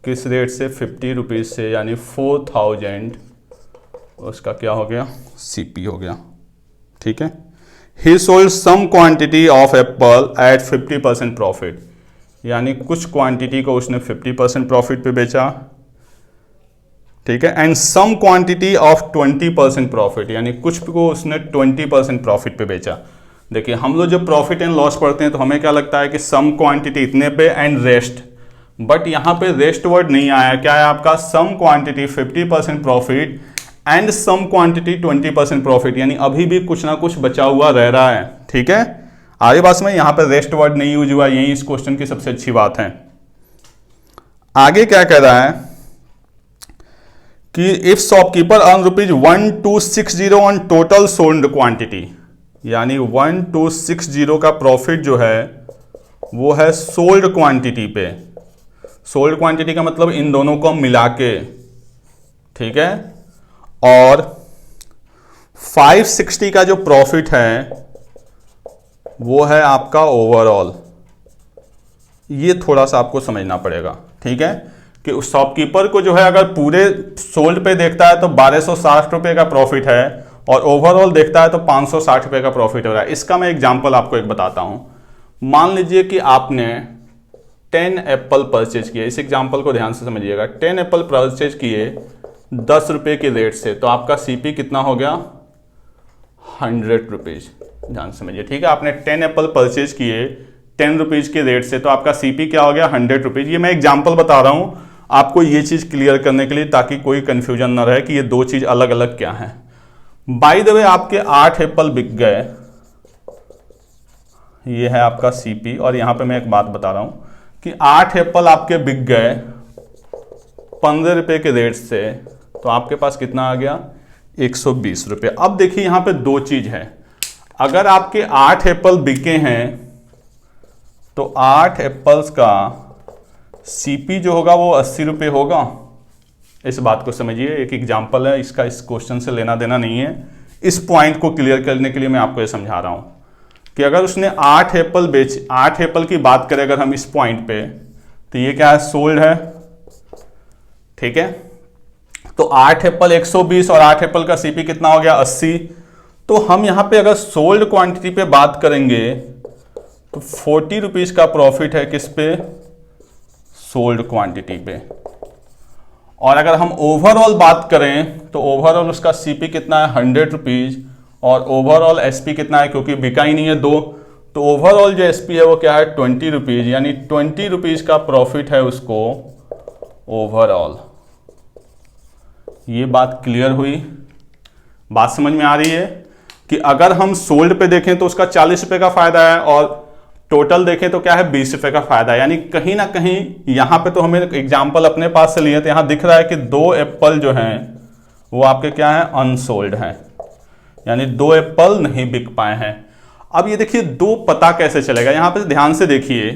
किस रेट से 50 रुपीज से, यानी 4000 उसका क्या हो गया सीपी हो गया, ठीक है। He sold some quantity of apple at 50% profit, यानी कुछ क्वांटिटी को उसने 50% प्रॉफिट पे बेचा, ठीक है। And some quantity of 20% profit, यानी कुछ को उसने 20% प्रॉफिट पे बेचा। देखिए हम लोग जब प्रॉफिट एंड लॉस पढ़ते हैं तो हमें क्या लगता है कि सम क्वांटिटी इतने पे एंड रेस्ट, बट यहां पे रेस्ट वर्ड नहीं आया। क्या है आपका some quantity 50% profit and some quantity 20% profit, यानी अभी भी कुछ ना कुछ बचा हुआ रह रहा है, ठीक है। आगे बात में यहां पर रेस्ट वर्ड नहीं यूज हुआ, यही इस क्वेश्चन की सबसे अच्छी बात है। आगे क्या कह रहा है कि if shopkeeper earn ₹1260 on total sold quantity, यानी 1260 का प्रॉफिट जो है वो है सोल्ड क्वांटिटी पे। सोल्ड क्वांटिटी का मतलब इन दोनों को मिला के, ठीक है। और 560 का जो प्रॉफिट है वो है आपका ओवरऑल। ये थोड़ा सा आपको समझना पड़ेगा, ठीक है, कि उस शॉपकीपर को जो है अगर पूरे सोल्ड पे देखता है तो 1260 रुपये का प्रॉफिट है और ओवरऑल देखता है तो 560 रुपये का प्रॉफिट हो रहा है। इसका मैं एग्जांपल आपको एक बताता हूं। मान लीजिए कि आपने 10 एप्पल परचेज किए, इस एग्जांपल को ध्यान से समझिएगा। 10 एप्पल परचेज किए 10 रुपये के रेट से, तो आपका सीपी कितना हो गया? 100 रुपीज। ध्यान से समझिए, ठीक है। आपने 10 एप्पल परचेज किए 10 रुपीज के रेट से, तो आपका सीपी क्या हो गया? 100 रुपीज। ये मैं एग्जाम्पल बता रहा हूं आपको ये चीज क्लियर करने के लिए, ताकि कोई कंफ्यूजन ना रहे कि ये दो चीज अलग अलग क्या है। बाय द वे, आपके 8 एप्पल बिक गए, ये है आपका सीपी। और यहां पे मैं एक बात बता रहा हूं कि 8 एप्पल आपके बिक गए 15 रुपए के रेट से, तो आपके पास कितना आ गया? 120 रुपये। अब देखिए यहां पे दो चीज है। अगर आपके 8 एप्पल बिके हैं तो 8 एप्पल्स का सीपी जो होगा वो 80 रुपये होगा। इस बात को समझिए, एक एग्जाम्पल है, इसका इस क्वेश्चन से लेना देना नहीं है। इस पॉइंट को क्लियर करने के लिए मैं आपको ये समझा रहा हूं कि अगर उसने 8 एप्पल 8 एप्पल की बात करें अगर हम इस पॉइंट पे, तो ये क्या है? सोल्ड है, ठीक है। तो 8 एप्पल 120 और 8 एप्पल का सीपी कितना हो गया? 80। तो हम यहां पे अगर सोल्ड क्वांटिटी पे बात करेंगे तो 40 रुपीज का प्रॉफिट है किस पे? सोल्ड क्वांटिटी पे। और अगर हम ओवरऑल बात करें तो ओवरऑल उसका सीपी कितना है? 100 रुपीज। और ओवरऑल एसपी कितना है? क्योंकि बिका ही नहीं है दो, तो ओवरऑल जो एसपी है वो क्या है? 20 रुपीज। यानी 20 रुपीज का प्रॉफिट है उसको ओवरऑल। ये बात क्लियर हुई? बात समझ में आ रही है कि अगर हम सोल्ड पे देखें तो उसका 40 रुपए का फायदा है और टोटल देखें तो क्या है? 20 रुपए का फायदा है। यानी कहीं ना कहीं यहां पे तो हमें एग्जांपल अपने पास से लिए थे, यहां दिख रहा है कि 2 एप्पल जो हैं वो आपके क्या है? अनसोल्ड हैं, यानी 2 एप्पल नहीं बिक पाए हैं। अब ये देखिए 2 पता कैसे चलेगा? यहां पे ध्यान से देखिए,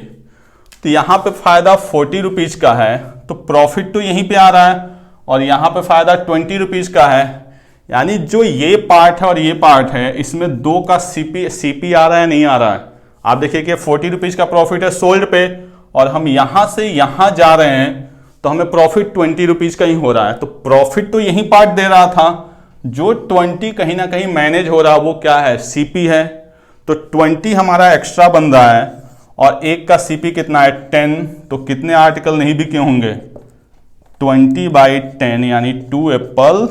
तो यहां पे फायदा 40 रुपीज का है, तो प्रॉफिट तो यहीं पे आ रहा है, और यहां पे फायदा 20 रुपीज का है। यानी जो ये पार्ट है और ये पार्ट है, इसमें 2 का सीपी आ रहा है, नहीं आ रहा है? आप देखिए कि 40 रुपीज का प्रॉफिट है सोल्ड पे, और हम यहां से यहां जा रहे हैं तो हमें प्रॉफिट 20 रुपीज का ही हो रहा है। तो प्रॉफिट तो यही पार्ट दे रहा था, जो 20 कहीं ना कहीं मैनेज हो रहा है वो क्या है? सीपी है। तो 20 हमारा एक्स्ट्रा बन रहा है, और एक का सीपी कितना है? 10। तो कितने आर्टिकल नहीं बिके होंगे? 20/10, यानी 2 एप्पल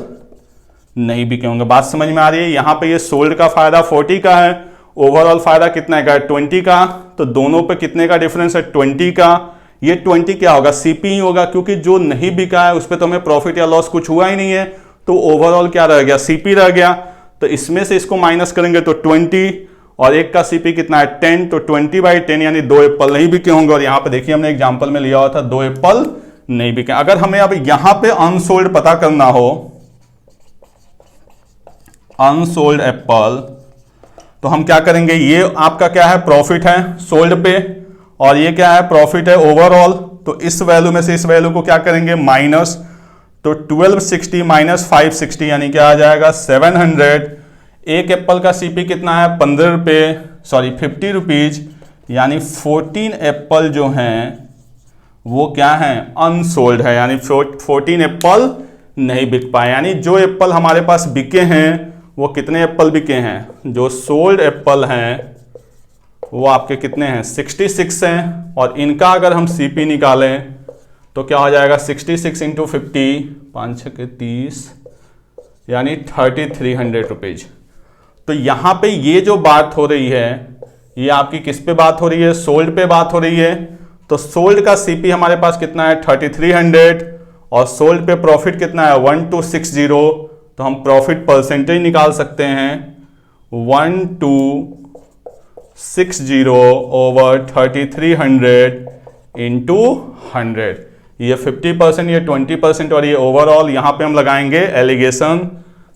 नहीं बिके होंगे। बात समझ में आ रही है? यहां पे ये सोल्ड का फायदा 40 का है, ओवरऑल फायदा कितना का? 20 का। तो दोनों पे कितने का डिफरेंस है? 20 का। ये 20 क्या होगा? सीपी ही होगा, क्योंकि जो नहीं बिका है उस पर तो हमें प्रॉफिट या लॉस कुछ हुआ ही नहीं है, तो ओवरऑल क्या रह गया? सीपी रह गया। तो इसमें से इसको माइनस करेंगे तो 20, और एक का सीपी कितना है? 10। तो 20/10 यानी 2 एप्पल नहीं बिके होंगे। और यहां पे देखिए हमने एग्जांपल में लिया हुआ था 2 एप्पल नहीं बिके। अगर हमें अब यहां पे अनसोल्ड पता करना हो, अनसोल्ड एप्पल, तो हम क्या करेंगे? ये आपका क्या है? प्रॉफिट है सोल्ड पे, और ये क्या है? प्रॉफिट है ओवरऑल। तो इस वैल्यू में से इस वैल्यू को क्या करेंगे? माइनस। तो 1260 माइनस 560 यानी क्या आ जाएगा? 700। एक एप्पल का सीपी कितना है? 15 रुपये, सॉरी 50 रुपीज। यानी 14 एप्पल जो हैं वो क्या है? अनसोल्ड है, यानी 14 एप्पल नहीं बिक पाए। यानी जो एप्पल हमारे पास बिके हैं वो कितने एप्पल बिके हैं? जो सोल्ड एप्पल हैं वो आपके कितने हैं? 66 हैं। और इनका अगर हम सीपी निकालें तो क्या हो जाएगा? 66 इंटू 50, 5 6 30, यानी 3300 रुपीज। तो यहां पे ये जो बात हो रही है ये आपकी किस पे बात हो रही है? सोल्ड पे बात हो रही है। तो सोल्ड का सीपी हमारे पास कितना है? 3300, और सोल्ड पे प्रॉफिट कितना है? 1260। तो हम प्रॉफिट परसेंटेज निकाल सकते हैं 1260 ओवर 3300 इंटू 100। ये 50%, ये 20%, और ये ओवरऑल। यहां पे हम लगाएंगे एलिगेशन।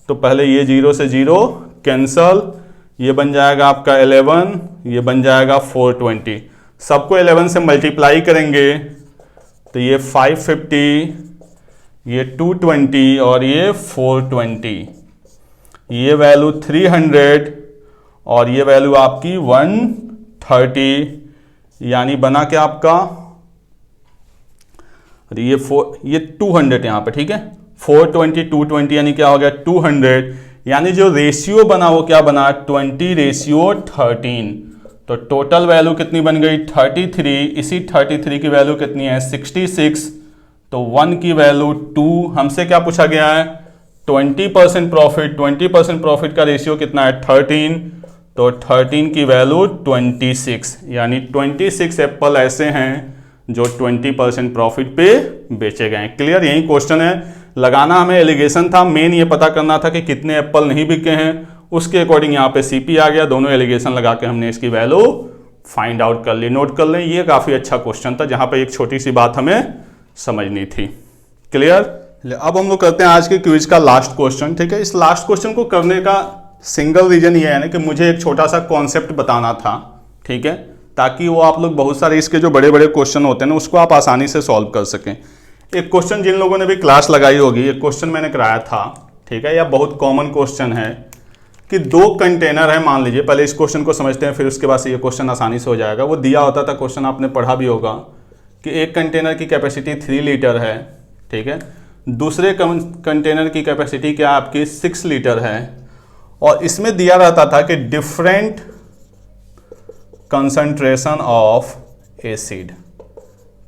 तो पहले ये 0 से 0 कैंसल, ये बन जाएगा आपका 11, ये बन जाएगा 420। सबको 11 से मल्टीप्लाई करेंगे तो ये 550, ये 220 और ये 420। ये वैल्यू 300 और ये वैल्यू आपकी 130, यानी बना क्या आपका, ये 200 यहाँ पे, ठीक है, 420 220 यानी क्या हो गया 200, यानी जो रेशियो बना वो क्या बना 20:13। तो टोटल वैल्यू कितनी बन गई 33, इसी 33 की वैल्यू कितनी है 66, तो 1 की वैल्यू 2, हमसे क्या पूछा गया है 20% प्रॉफिट, 20% प्रॉफिट का रेशियो कितना है 13, तो 13 की वैल्यू 26, यानी 26 एप्पल ऐसे हैं जो 20% प्रॉफिट पे बेचे गए। क्लियर, यही क्वेश्चन है, लगाना हमें एलिगेशन था, मेन ये पता करना था कि कितने एप्पल नहीं बिके हैं, उसके अकॉर्डिंग यहाँ पे सीपी आ गया, दोनों एलिगेशन लगा के हमने इसकी वैल्यू फाइंड आउट कर ली। नोट कर लें, ये काफ़ी अच्छा क्वेश्चन था जहाँ पे एक छोटी सी बात हमें समझनी थी। क्लियर, अब हम लोग करते हैं आज के क्विज का लास्ट क्वेश्चन। ठीक है, इस लास्ट क्वेश्चन को करने का सिंगल रीजन ये है ना कि मुझे एक छोटा सा कॉन्सेप्ट बताना था, ठीक है, ताकि वो आप लोग बहुत सारे इसके जो बड़े बड़े क्वेश्चन होते हैं ना उसको आप आसानी से सॉल्व कर सकें। एक क्वेश्चन जिन लोगों ने भी क्लास लगाई होगी, एक क्वेश्चन मैंने कराया था, ठीक है, यह बहुत कॉमन क्वेश्चन है कि 2 कंटेनर है, मान लीजिए, पहले इस क्वेश्चन को समझते हैं फिर उसके बाद से ये क्वेश्चन आसानी से हो जाएगा। वो दिया होता था क्वेश्चन, आपने पढ़ा भी होगा कि एक कंटेनर की कैपेसिटी 3 लीटर है, ठीक है, दूसरे कंटेनर की कैपेसिटी क्या आपकी 6 लीटर है, और इसमें दिया रहता था कि different concentration of acid.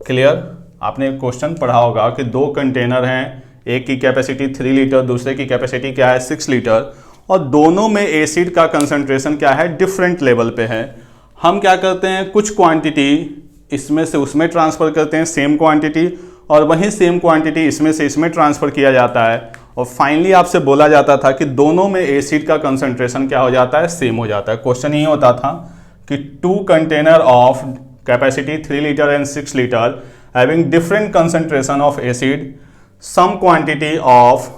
Clear, आपने क्वेश्चन पढ़ा होगा कि 2 कंटेनर हैं, एक की कैपेसिटी 3 लीटर, दूसरे की कैपेसिटी क्या है 6 लीटर, और दोनों में एसिड का कंसंट्रेशन क्या है डिफरेंट लेवल पे है। हम क्या करते हैं, कुछ क्वांटिटी इसमें से उसमें ट्रांसफर करते हैं, सेम क्वांटिटी, और वहीं सेम क्वांटिटी इसमें से इसमें ट्रांसफर किया जाता है, और फाइनली आपसे बोला जाता था कि दोनों में एसिड का कंसंट्रेशन क्या हो जाता है, सेम हो जाता है। क्वेश्चन यही होता था कि 2 container of capacity 3 litre and 6 litre having different concentration of acid, some quantity of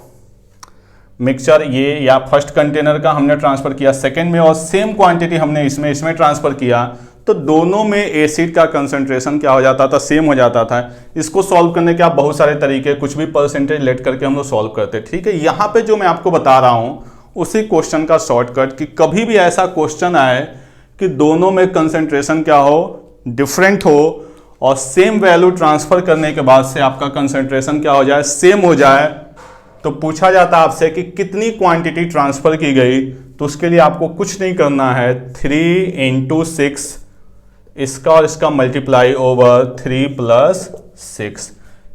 mixture, ये या फर्स्ट कंटेनर का हमने ट्रांसफर किया सेकंड में, और सेम क्वांटिटी हमने इसमें ट्रांसफर किया, तो दोनों में एसिड का कंसंट्रेशन क्या हो जाता था, सेम हो जाता था। इसको सॉल्व करने के आप बहुत सारे तरीके, कुछ भी परसेंटेज लेट करके हम लोग सॉल्व करते, ठीक है। यहाँ पे जो मैं आपको बता रहा हूँ उसी क्वेश्चन का शॉर्टकट, कि कभी भी ऐसा क्वेश्चन आए कि दोनों में कंसंट्रेशन क्या हो, डिफरेंट हो, और सेम वैल्यू ट्रांसफर करने के बाद से आपका कंसंट्रेशन क्या हो जाए, सेम हो जाए, तो पूछा जाता है आपसे कि कितनी क्वांटिटी ट्रांसफर की गई, तो उसके लिए आपको कुछ नहीं करना है, 3 × 6 इसका और इसका मल्टीप्लाई ओवर 3 + 6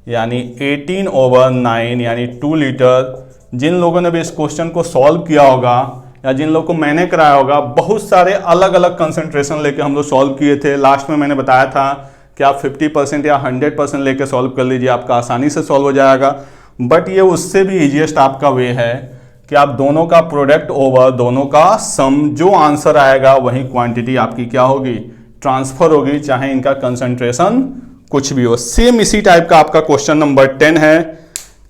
यानी 18/9 यानी 2 लीटर। जिन लोगों ने भी इस क्वेश्चन को सॉल्व किया होगा या जिन लोगों को मैंने कराया होगा, बहुत सारे अलग अलग कंसंट्रेशन लेके हम लोग सॉल्व किए थे। लास्ट में मैंने बताया था कि आप 50% या 100% लेके सॉल्व कर लीजिए, आपका आसानी से सॉल्व हो जाएगा। बट ये उससे भी ईजिएस्ट आपका वे है कि आप दोनों का प्रोडक्ट ओवर दोनों का सम, जो आंसर आएगा वही क्वांटिटी आपकी क्या होगी, ट्रांसफर होगी, चाहे इनका कंसंट्रेशन कुछ भी हो। सेम इसी टाइप का आपका क्वेश्चन नंबर 10 है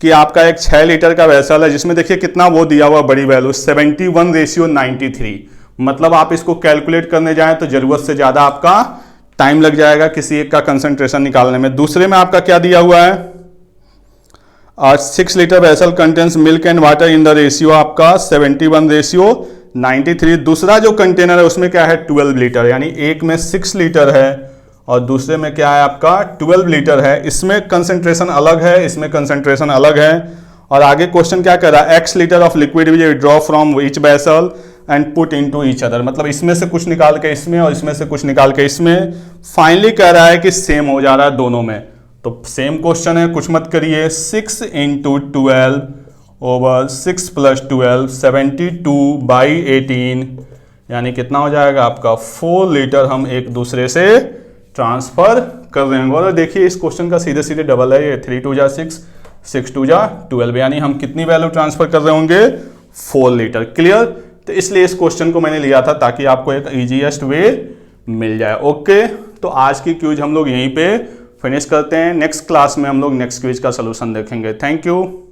कि आपका एक 6 लीटर का वेसल है जिसमें देखिए कितना वो दिया हुआ बड़ी वैल्यू 71:93। मतलब आप इसको कैलकुलेट करने जाएं तो जरूरत से ज्यादा आपका टाइम लग जाएगा किसी एक का कंसंट्रेशन निकालने में। दूसरे में आपका क्या दिया हुआ है, 6 litre vessel contains milk and water in the ratio आपका 71:93। दूसरा जो कंटेनर है उसमें क्या है 12 लीटर, यानी एक में 6 लीटर है और दूसरे में क्या है आपका 12 लीटर है। इसमें कंसंट्रेशन अलग है, इसमें कंसंट्रेशन अलग है। और आगे क्वेश्चन क्या कह रहा है, x litre of liquid which withdraw from each vessel and put into each other. मतलब इसमें से कुछ निकाल के इसमें और इसमें से कुछ निकाल के इसमें। फाइनली कह रहा है कि सेम हो जा रहा है दोनों में, तो सेम क्वेश्चन है, कुछ मत करिए। 6 × 12 ओवर 6 + 12 72/18 यानी कितना हो जाएगा आपका 4 लीटर हम एक दूसरे से ट्रांसफर कर रहे हैं। और देखिए इस क्वेश्चन का सीधे सीधे डबल है, ये 3 × 2 = 6, 6 × 2 = 12, यानी हम कितनी वैल्यू ट्रांसफर कर रहे होंगे 4 लीटर। क्लियर, तो इसलिए इस क्वेश्चन को मैंने लिया था ताकि आपको एक इजीएस्ट वे मिल जाए। ओके, तो आज की क्विज हम लोग यहीं पे फिनिश करते हैं। नेक्स्ट क्लास में हम लोग नेक्स्ट क्विज का सलूशन देखेंगे। Thank you.